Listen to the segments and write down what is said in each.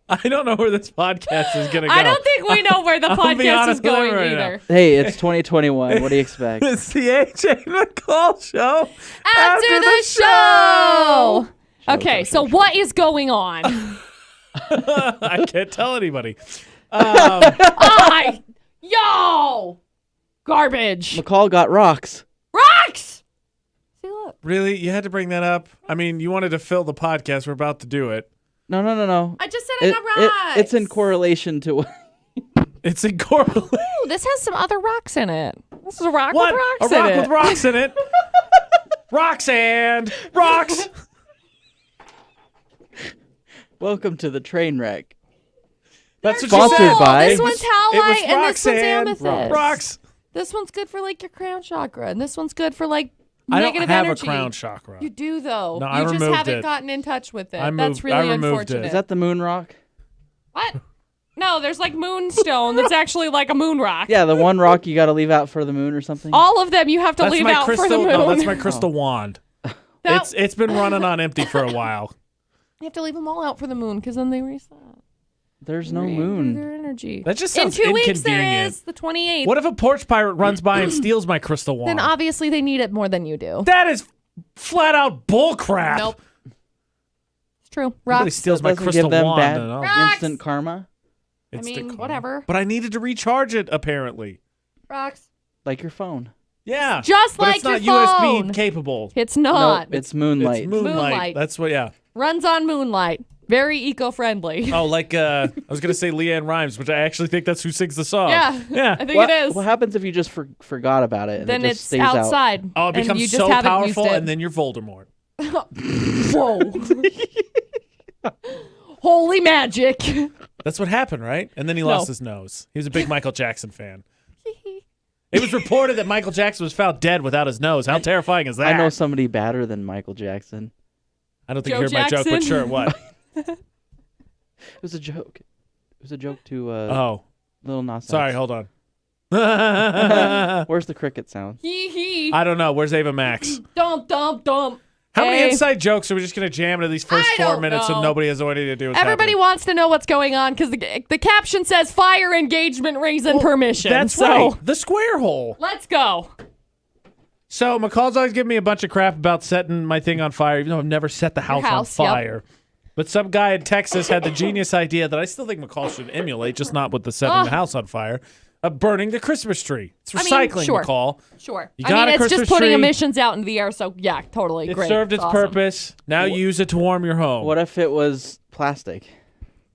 I don't know where this podcast is going to go. I don't think we know where the podcast is going right either. Hey, it's 2021. What do you expect? It's the AJ McCall show. After the show! Okay, so what is going on? I can't tell anybody. Yo! Garbage. McCall got rocks. Rocks! See, look. Really? You had to bring that up? I mean, you wanted to fill the podcast. We're about to do it. No. I just said I got rocks. It's in correlation to what? It's in correlation. Ooh, this has some other rocks in it. This is a rock What? with rocks A in rock it. with rocks in it. Rocks and rocks. Welcome to the train wreck. That's what Sponsored you said. by- This one's halite and this one's amethyst. Rocks. This one's good for like your crown chakra, and this one's good for like I don't negative have energy. a crown chakra. You do though. No, I you just removed haven't it. gotten in touch with it. I That's moved- I really removed it. unfortunate. Is that the moon rock? What? No, there's like moonstone that's actually like a moon rock. Yeah, the one rock you got to leave out for the moon or something. All of them you have to That's leave my out crystal. for the moon. No, that's my crystal wand. That- It's been running on empty for a while. You have to leave them all out for the moon because then they reset. There's no Their moon. energy. That just In sounds 2 weeks there inconvenient. is the 28th. What if a porch pirate runs by and steals my crystal wand? Then obviously they need it more than you do. That is flat out bull crap. Nope. It's true. Somebody Rocks. steals my Doesn't crystal give them wand. bad and I'll- Rocks. instant karma, I mean, whatever. But I needed to recharge it, apparently. Rocks. like your phone. Yeah. Just but like it's not your USB phone. capable. It's not. No, it's moonlight. It's moonlight. Moonlight. That's what, yeah. Runs on moonlight. Very eco-friendly. Oh, like, I was going to say Leanne Rimes, which I actually think that's who sings the song. Yeah. Yeah. I think what, it is. What happens if you just forgot about it? And Then it just it's stays out? outside. Oh, it and becomes you just so haven't powerful, used it. and then you're Voldemort. Whoa. Holy magic. That's what happened, right? And then he No. lost his nose. He was a big Michael Jackson fan. It was reported that Michael Jackson was found dead without his nose. How terrifying is that? I know somebody badder than Michael Jackson. I don't think Joe you heard my joke, but Jackson? sure, what? It was a joke. It was a joke to Oh, Lil Nas X. sorry, hold on. Where's the cricket sound? Hee hee. I don't know. Where's Ava Max? Dump, dump, dump. How many Hey. inside jokes are we just going to jam into these first I 4 don't minutes know. and nobody has anything to do with Everybody happening? wants to know what's going on because the caption says fire engagement rings and permission. That's so right. The square hole. let's go. So McCall's always giving me a bunch of crap about setting my thing on fire, even though I've never set the house, house, on yep. fire. But some guy in Texas had the genius idea that I still think McCall should emulate, just not with the setting the house on fire, of burning the Christmas tree. It's I mean, recycling, sure. McCall. Sure. You I got mean, a it's Christmas just putting tree. emissions out into the air, so yeah, totally. It Great. served its awesome. purpose. Now use it to warm your home. What if it was plastic?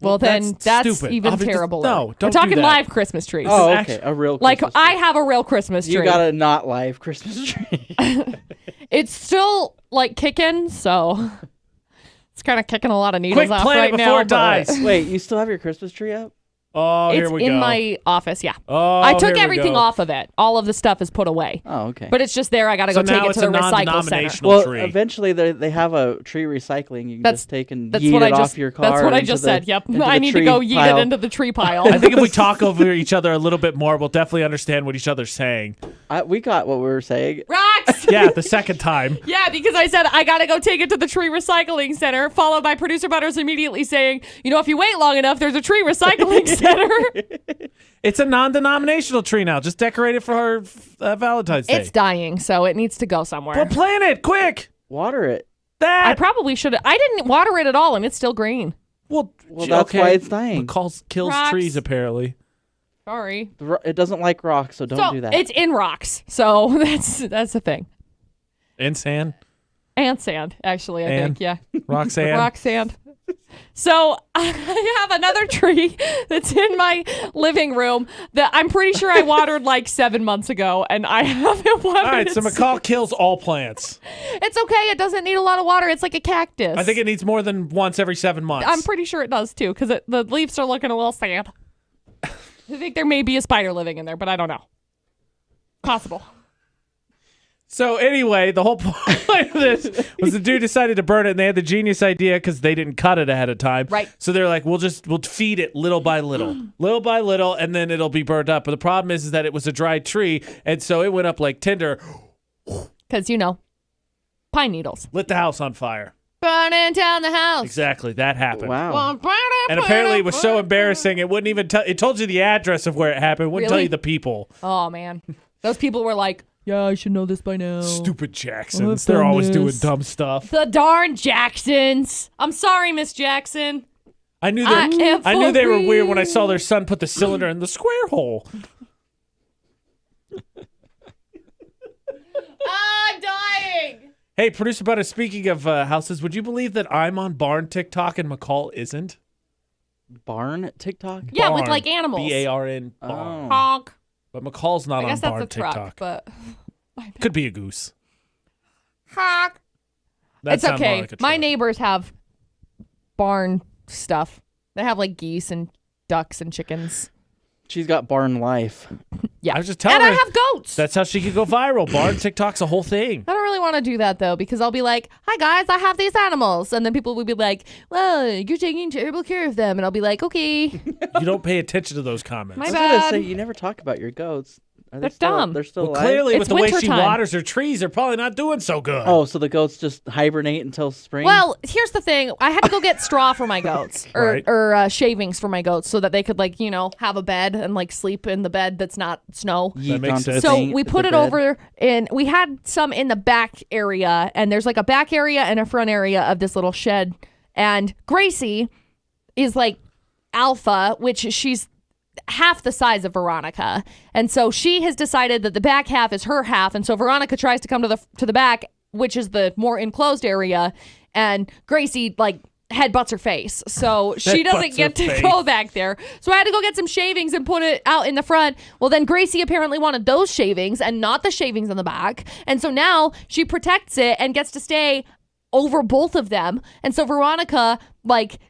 Well, then that's stupid. even Obviously, terrible. no, We're don't do talking that. live Christmas trees. Oh, okay. actually- A real like Christmas I tree. have a real Christmas tree. You got a not live Christmas tree. It's still like kicking, so it's kind of kicking a lot of needles Quick, off plant it right before now. it dies. but Wait, you still have your Christmas tree up? Oh, It's here we in go. my office. Yeah, Oh, I took here we everything go. off of it. All of the stuff is put away, Oh, okay. but it's just there. I got to So go take now it it's to the a recycle center. non-denominational well, tree. eventually they have a tree recycling. You can That's- just take and That's yeet what it I just. off your car. That's what I into just the- said. Yep, into I the need to tree go yeet pile. it into the tree pile. I think if we talk over each other a little bit more, we'll definitely understand what each other's saying. We got what we were saying. Rocks. Yeah, the second time. Yeah, because I said I gotta go take it to the tree recycling center, followed by producer Butters immediately saying, "You know, if you wait long enough, there's a tree recycling center." It's a non-denominational tree now. Just decorate it for her Valentine's Day. It's dying, so it needs to go somewhere. Well, plant it quick. Water it. That. I probably should. I didn't water it at all, and it's still green. well, that's okay. why it's dying. McCall kills Rocks. trees, apparently. Sorry. It doesn't like rocks, so don't so do that. it's in rocks, so that's the thing. And sand. And sand, actually, I And? think. Yeah, Roxanne. rock sand. So I have another tree that's in my living room that I'm pretty sure I watered like 7 months ago, and I haven't watered All right, it so McCall kills all plants. It's okay. It doesn't need a lot of water. It's like a cactus. I think it needs more than once every 7 months. I'm pretty sure it does too, because the leaves are looking a little sad. I think there may be a spider living in there, but I don't know. Possible. So anyway, the whole point of this was the dude decided to burn it, and they had the genius idea because they didn't cut it ahead of time. Right. So they're like, we'll feed it little by little, and then it'll be burned up. But the problem is that it was a dry tree, and so it went up like tinder, Because, pine needles. lit the house on fire. burning down the house. Exactly, that happened. Wow. And apparently it was so embarrassing, it wouldn't even tell. It told you the address of where it happened. It wouldn't tell Really? you the people. Oh, man. Those people were like, yeah, I should know this by now. Stupid Jacksons. I've They're done always doing this. dumb stuff. The darn Jacksons. I'm sorry, Miss Jackson. I knew I am they were for weird when I saw their son put the cylinder in the square hole. I'm dying. Hey, producer Butter, speaking of houses, would you believe that I'm on Barn TikTok and McCall isn't? Barn TikTok? Yeah, with Barn. like animals. B-A-R-N, barn. Oh. Honk. But McCall's not I guess on that's Barn a truck, TikTok. but Could be a goose. honk. That It's sounded more okay. like a My truck. neighbors have barn stuff. They have like geese and ducks and chickens. She's got barn life. Yeah. I was just telling And her I have goats. that's how she could go viral. Barn TikTok's a whole thing. I don't really want to do that though, because I'll be like, "Hi guys, I have these animals," and then people will be like, "Well, you're taking terrible care of them," and I'll be like, "Okay." You don't pay attention to those comments. My I was bad. gonna say you never talk about your goats. Are They're still, dumb. They're still Well, alive. clearly, It's with the way she wintertime. waters her trees, they're probably not doing so good. Oh, so the goats just hibernate until spring? Well, here's the thing: I had to go get straw for my goats, Right. or shavings for my goats, so that they could have a bed and sleep in the bed that's not snow. Yeet makes onto sense. the So paint we of put the it bed. over in. We had some in the back area, and there's like a back area and a front area of this little shed. And Gracie is like alpha, which she's half the size of Veronica, and so she has decided that the back half is her half, and so Veronica tries to come to the back, which is the more enclosed area, and Gracie headbutts her face, so she doesn't Headbutts get her to face. go back there. So I had to go get some shavings and put it out in the front. Well, then Gracie apparently wanted those shavings and not the shavings in the back, and so now she protects it and gets to stay over both of them, and so Veronica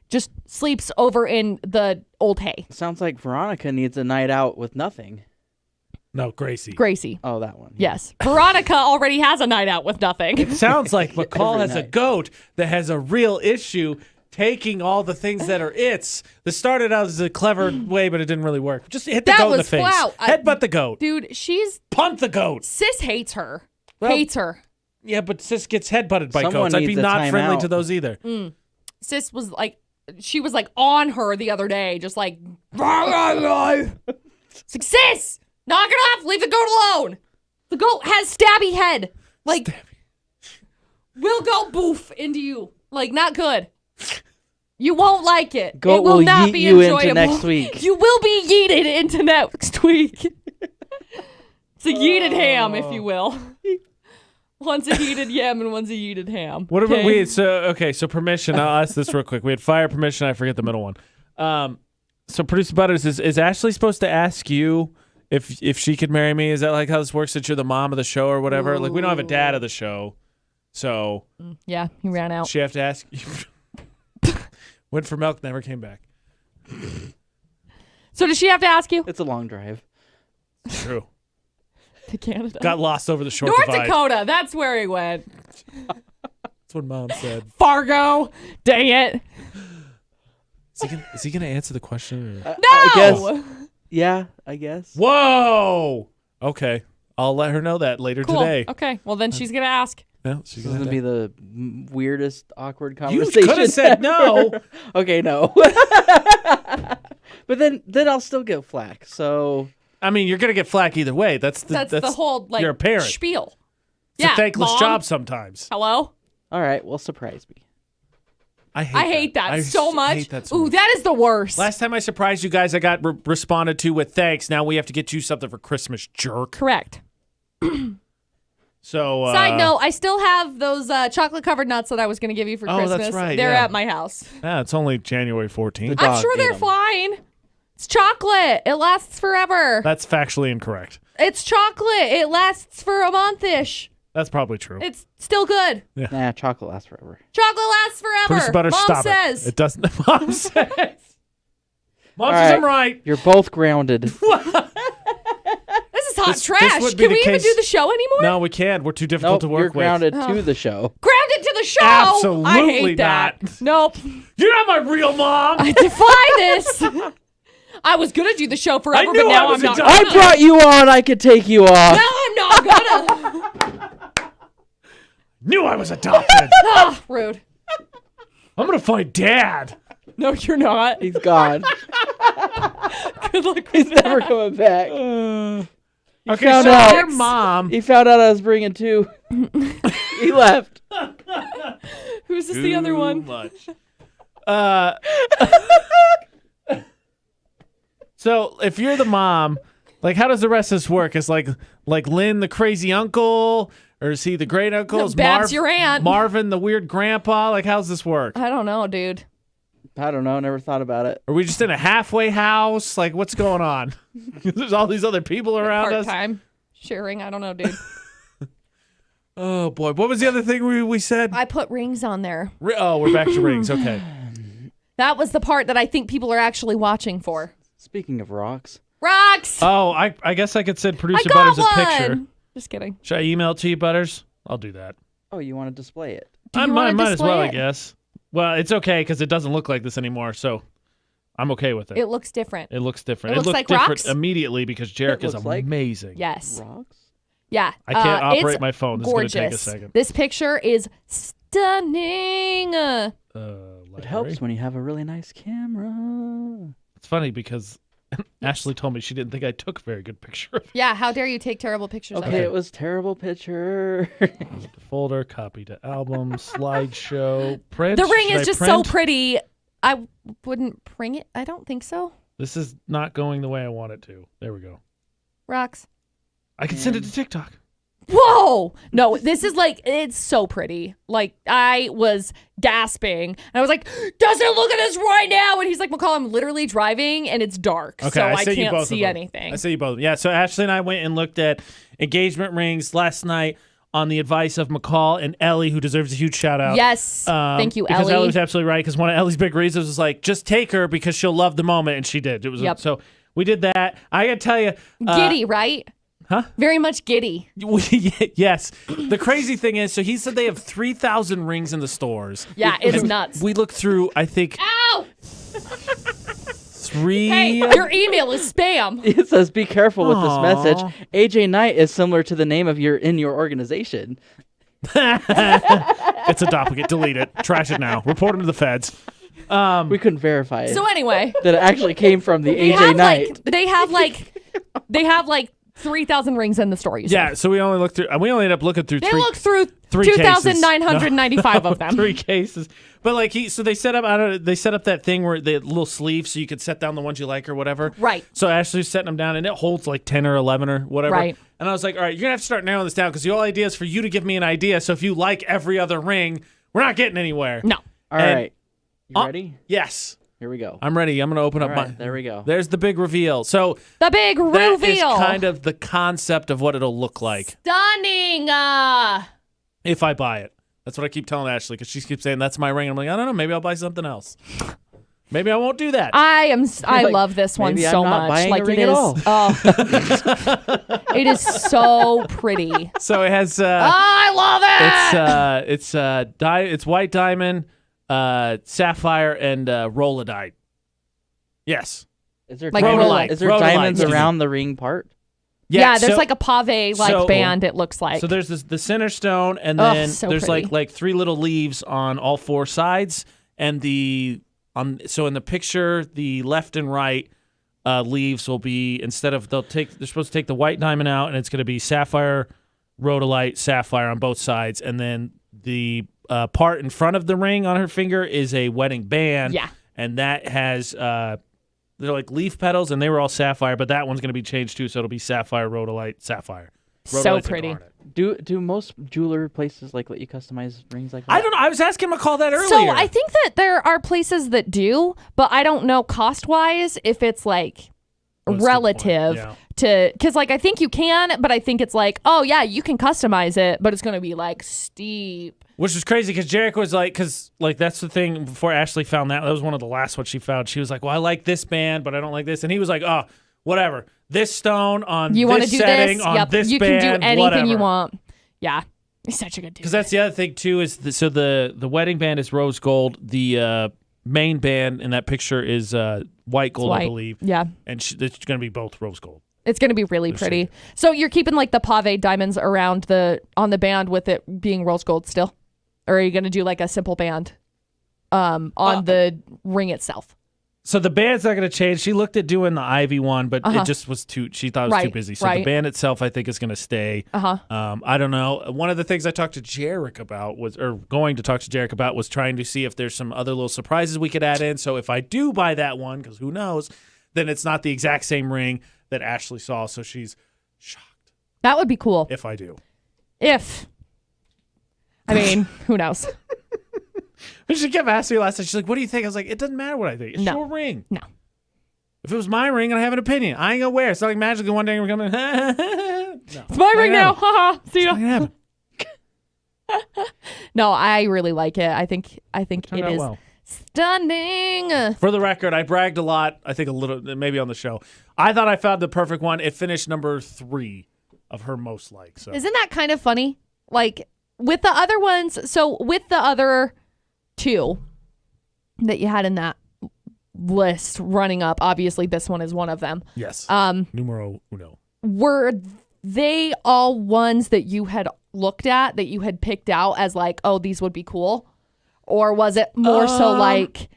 just sleeps over in the old hay. Sounds like Veronica needs a night out with nothing. No, Gracie. Gracie. Oh, that one. Yes. Veronica already has a night out with nothing. It sounds like McCall Every has a night. goat that has a real issue taking all the things that are its. This started out as a clever way, but it didn't really work. Just hit the That goat in the was- face. wow. Headbutt the goat. Dude, Punt the goat. Sis hates her. Well, Hates her. Yeah, but Sis gets headbutted by Someone goats. I'd be needs a not friendly timeout. to those either. Sis was she was on her the other day, just it's like, sis, knock it off, leave the goat alone. The goat has stabby head. We'll go boof into you. Not good. You won't like it. Goat it will will not yeet be you into enjoyable. next week. You will be yeeted into next week. It's a yeeted ham, if you will. One's a yeeted yam and one's a yeeted ham. What about okay? so permission. I'll ask this real quick. We had fire, permission. I forget the middle one. So producer Butters, is Ashley supposed to ask you if she could marry me? Is that how this works? That you're the mom of the show or whatever? We don't have a dad of the show, so Yeah, he ran out. she have to ask. Went for milk, never came back. So does she have to ask you? It's a long drive. True. To Canada. Got lost over the short North divide. Dakota. That's where he went. That's what Mom said. Fargo. Dang it. Is he gonna answer the question? Or? No. I guess. Yeah, I guess. Whoa. Okay, I'll let her know that later Cool. today. Okay. Well, then she's gonna ask. No, she's This is gonna gonna be the weirdest, awkward You conversation. could have said no. Okay, no. But then I'll still get flack. So I mean, you're gonna get flack either way. That's That's the whole you're a parent. spiel. It's a thankless Mom? job sometimes. Hello. all right, well, surprise me. I hate that so much. Hate that so Ooh, much. that is the worst. Last time I surprised you guys, I got responded to with thanks. Now we have to get you something for Christmas, jerk. Correct. So Side note, I still have those chocolate covered nuts that I was going to give you for Oh, Christmas. that's right, They're yeah. at my house. yeah, it's only January 14th. The I'm dog sure ate they're 'em. fine. It's chocolate. It lasts forever. That's factually incorrect. It's chocolate. It lasts for a month-ish. That's probably true. It's still good. Nah, chocolate lasts forever. Chocolate lasts forever. Producer Butter, Mom stop says. it. It doesn't. Mom says. Mom All says right. I'm right. You're both grounded. This is hot This trash. would be Can the we even case- do the show anymore? No, we can't. We're too difficult Nope, to you're work with. grounded to the show. Grounded to the show. Absolutely I hate that. not. Nope. You're not my real mom. I defy this. I was gonna do the show forever, I knew but I now was I'm not. a Gonna. I brought you on. I could take you off. Now I'm not gonna. Knew I was adopted. Ah, rude. I'm gonna find Dad. No, you're not. He's gone. Good luck He's with never that. coming back. Okay, found so out. your mom. He found out I was bringing 2. He left. Who's this the other one? Much. So if you're the mom, like, how does the rest of this work? Is like Lynn the crazy uncle, or is he the great uncle? Is Babs your aunt. Marvin the weird grandpa? Like, how's this work? I don't know, dude. I don't know. Never thought about it. Are we just in a halfway house? Like, what's going on? There's all these other people around us. Part-time sharing. I don't know, dude. Oh boy, what was the other thing we said? I put rings on there. Oh, we're back to rings. Okay. That was the part that I think people are actually watching for. Speaking of rocks. Rocks! Oh, I guess I could send I producer got Butters one! a picture. Just kidding. Should I email it to you, Butters? I'll do that. Oh, you want to display it? I you wanna might as well, display I it? guess. Well, it's okay because it doesn't look like this anymore, so I'm okay with it. It looks different. It looks different. It looks looked like different rocks? immily because Jarek is looks like amazing. Yes. Rocks? Yeah. I can't operate it's my phone. This gorgeous. is going to take a second. This picture is stunning. It Library. helps when you have a really nice camera. It's funny because Ashley told me she didn't think I took a very good picture of it. Yeah, how dare you take terrible pictures of Okay, it? it was terrible picture. Folder, copy to album, slideshow, print. The ring Should is I just so print? pretty. I wouldn't print it. I don't think so. This is not going the way I want it to. There we go. Rocks. I can send it to TikTok. Whoa! No, this is like, it's so pretty. Like, I was gasping. And I was like, doesn't look at us right now. And he's like, McCall, I'm literally driving and it's dark. Okay, so I sent you can't both of see them. anything. I see you both. Yeah, so Ashley and I went and looked at engagement rings last night on the advice of McCall and Ellie, who deserves a huge shout out. Yes. Thank you, because Ellie. Ellie was absolutely right. Because one of Ellie's big reasons was like, just take her because she'll love the moment, and she did. It was Yep. so we did that. I gotta tell you, Giddy, right? Huh? Very much giddy. Yes. The crazy thing is, so he said they have 3,000 rings in the stores. Yeah, it's And nuts. We looked through, I think, Ow! 3. Hey, your email is spam. It says, be careful with this Aw. message. AJ Knight is similar to the name of your organization. It's a duplicate. Delete it. Trash it now. Report him to the feds. We couldn't verify it. So anyway, that it actually came from the they AJ have Knight. they have like 3,000 rings in the store. You said. Yeah, so we only looked through. We only ended up looking through They three. looked through three cases. 2,995 of them. 3 cases. But like so they set up. I don't know. They set up that thing where the little sleeve, so you could set down the ones you like or whatever. Right. So Ashley's setting them down, and it holds like 10 or 11 or whatever. Right. And I was like, all right, you're gonna have to start narrowing this down because the whole idea is for you to give me an idea. So if you like every other ring, we're not getting anywhere. No. All and- right. You ready? Yes. Here we go. I'm ready. I'm gonna open All up right, my. there we go. There's the big reveal. So The big that is reveal. kind of the concept of what it'll look like Stunning. if I buy it. That's what I keep telling Ashley because she keeps saying that's my ring. I'm like, I don't know. Maybe I'll buy something else. Maybe I won't do that. I Like, love this one maybe I'm so not much. buying Like a ring it at is. all. Oh, it is so pretty. So it has. I love it. It's white diamond, sapphire, and rhodolite. Yes. Is there Like diamonds, rhodolite. is there Rhodolite, diamonds excuse me. around the ring part? Yeah, there's so- like a pave like so- band. It looks like. So there's the center stone, and Oh, then so there's pretty. like 3 little leaves on all 4 sides, and so in the picture, the left and right leaves will be they're supposed to take the white diamond out, and it's going to be sapphire, rhodolite, sapphire on both sides, and then the part in front of the ring on her finger is a wedding band. Yeah. And that has they're like leaf petals, and they were all sapphire, but that one's going to be changed too, so it'll be sapphire, rhodolite, sapphire. So Rhodolite's a pretty. garnet. Do most jeweler places like let you customize rings like that? I don't know. I was asking McCall that earlier. So I think that there are places that do, but I don't know cost wise if it's like That's a good relative point, to because like I think you can, but I think it's like, oh yeah, you can customize it, but it's gonna be like steep. Which is crazy because Jarek was like, that's the thing. Before Ashley found that was one of the last ones she found. She was like, well, I like this band, but I don't like this, and he was like, oh, whatever. This stone on You want to this do setting this? on Yep. this You band, can do anything whatever. you want. Yeah, he's such a good dude. Because that's the other thing too is the wedding band is rose gold. The main band in that picture is white gold, I White. believe. Yeah. And it's going to be both rose gold. It's going to be really pretty. So you're keeping like the pave diamonds around on the band with it being rose gold still? Or are you going to do like a simple band? on the ring itself. So the band's not going to change. She looked at doing the Ivy one, but it just was she thought it was too busy. So the band itself, I think, is going to stay. I don't know. One of the things I talked to Jarek about was trying to see if there's some other little surprises we could add in. So if I do buy that one, because who knows, then it's not the exact same ring that Ashley saw. So she's shocked. That would be cool. If I do. I mean, who knows? She kept asking me last night. She's like, "What do you think?" I was like, "It doesn't matter what I think. It's your ring." No. If it was my ring and I have an opinion, I ain't gonna wear it. It's not like magically one day we're gonna. No. It's my ring now. Haha. See ya. Happen. No, I really like it. I think it is stunning. For the record, I bragged a lot. I think a little, maybe on the show. I thought I found the perfect one. It finished number 3 of her most liked. So isn't that kind of funny? Like with the other ones. So with the other 2 that you had in that list running up, obviously this one is one of them. Yes. Numero uno. Were they all ones that you had looked at, that you had picked out as like, oh, these would be cool? Or was it more so like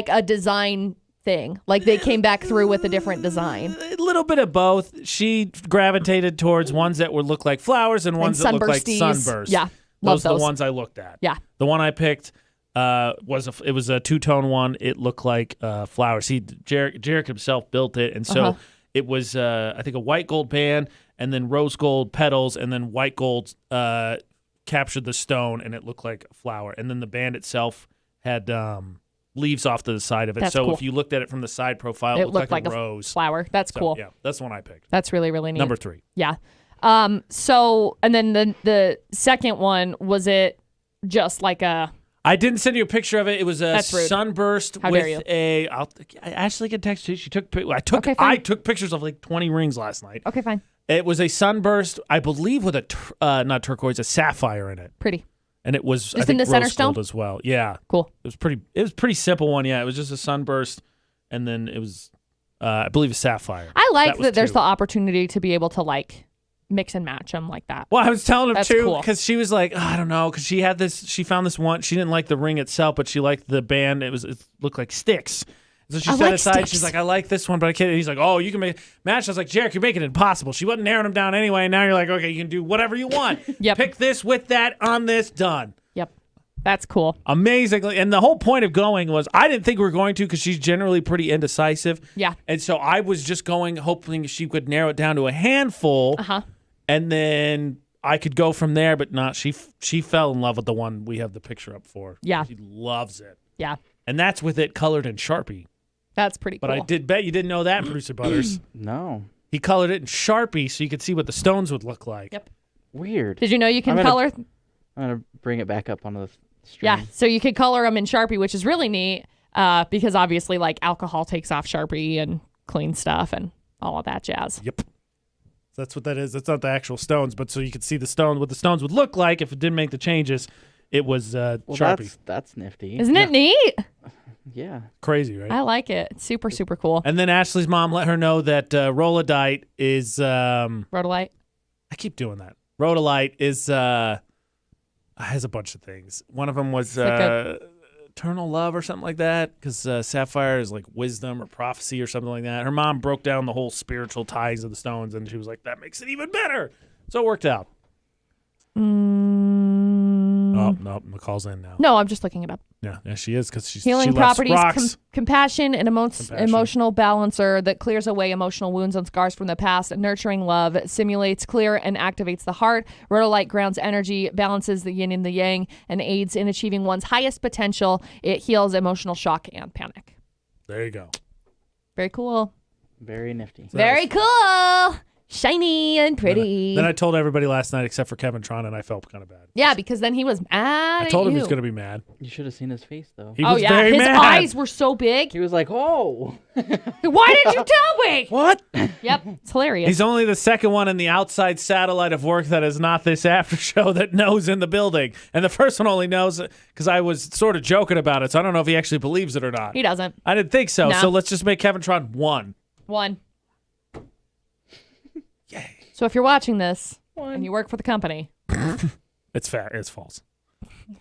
a design thing? Like they came back through with a different design? A little bit of both. She gravitated towards ones that would look like flowers and ones that look like sunbursts. Yeah. Those are the ones I looked at. Yeah. The one I picked was a 2-tone one. It looked like flowers. Jarek himself built it, and so it was I think a white gold band, and then rose gold petals, and then white gold captured the stone, and it looked like a flower. And then the band itself had leaves off to the side of it. That's so cool. if you looked at it from the side profile, it looked like a rose flower. That's cool. Yeah, that's the one I picked. That's really, really neat. Number 3. Yeah. So, and then the second one, was it just like a... I didn't send you a picture of it. It was a That's rude. sunburst How with dare you. Ashley can text you. She took. Okay, I fine. took pictures of like 20 rings last night. Okay, fine. It was a sunburst, I believe, with a not turquoise, a sapphire in it, Pretty. and it was Just I think in the center rose stone? gold as well. Yeah, Cool. it was pretty. It was a pretty simple one. Yeah, it was just a sunburst, and then it was I believe a sapphire. I like was that there's 2. the opportunity to be able to like mix and match them like that. Well, I was telling him That's too cool. because she was like, I don't know, because she had this. She found this one. She didn't like the ring itself, but she liked the band. It looked like sticks. So she I set like aside. sticks. She's like, I like this one, but I can't. And he's like, oh, you can make match. I was like, Jarek, you're making it impossible. She wasn't narrowing them down anyway. And now you're like, okay, you can do whatever you want. Yep. Pick this with that on this. Done. Yep. That's cool. Amazingly. And the whole point of going was I didn't think we were going to because she's generally pretty indecisive. Yeah. And so I was just going, hoping she could narrow it down to a handful. And then I could go from there, but not. She fell in love with the one we have the picture up for. Yeah. She loves it. Yeah. And that's with it colored in Sharpie. That's pretty cool. But I did bet you didn't know that, Producer Butters. No. He colored it in Sharpie so you could see what the stones would look like. Yep. Weird. Did you know you can color? I'm going to bring it back up onto the stream. Yeah. So you could color them in Sharpie, which is really neat because obviously like alcohol takes off Sharpie and clean stuff and all of that jazz. Yep. That's what that is. That's not the actual stones, but so you could see the stone, what the stones would look like if it didn't make the changes. It was Sharpie. That's nifty. Isn't it neat? Yeah. Crazy, right? I like it. It's super, super cool. And then Ashley's mom let her know that rhodolite is Rhodolite. I keep doing that. Rhodolite is has a bunch of things. One of them was eternal love or something like that, because sapphire is like wisdom or prophecy or something like that. Her mom broke down the whole spiritual ties of the stones, and she was like, that makes it even better. So it worked out. Oh, no, McCall's in now. No, I'm just looking it up. Yeah, she is, because she Healing loves properties, rocks. compassion, and emotional balancer that clears away emotional wounds and scars from the past. Nurturing love simulates, clear, and activates the heart. Rhodolite grounds energy, balances the yin and the yang, and aids in achieving one's highest potential. It heals emotional shock and panic. There you go. Very cool. Very nifty. Very cool. Shiny and pretty. Then I told everybody last night except for Kevin Tron, and I felt kind of bad. Yeah, because then he was mad. I told him at he was you. going to be mad. You should have seen his face, though. He was yeah, very his mad. eyes were so big. He was like, oh. Why did you tell me? What? Yep, it's hilarious. He's only the second one in the outside satellite of work that is not this after show that knows in the building. And the first one only knows because I was sort of joking about it, so I don't know if he actually believes it or not. He doesn't. I didn't think so. No. So let's just make Kevin Tron one. Yay. So if you're watching this and you work for the company, It's fair. It's false.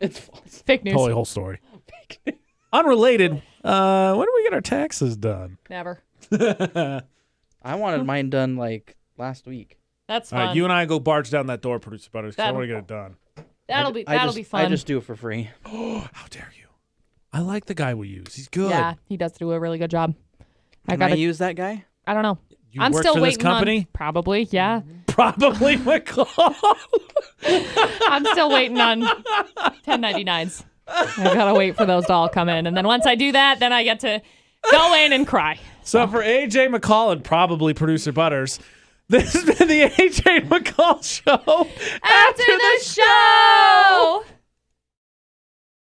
It's false. Fake news. Totally whole story. Unrelated. When do we get our taxes done? Never. I wanted mine done like last week. That's All fun. right, you and I go barge down that door, Producer Butters, because I That'll- want to get it done. That'll be fun. I just do it for free. How dare you? I like the guy we use. He's good. Yeah, he does do a really good job. Can I use that guy? I don't know. You I'm work still for waiting this company? on probably, yeah. Probably McCall. I'm still waiting on 1099s. I gotta wait for those to all come in, and then once I do that, then I get to go in and cry. So for AJ McCall and probably Producer Butters, this has been the AJ McCall Show. After the show.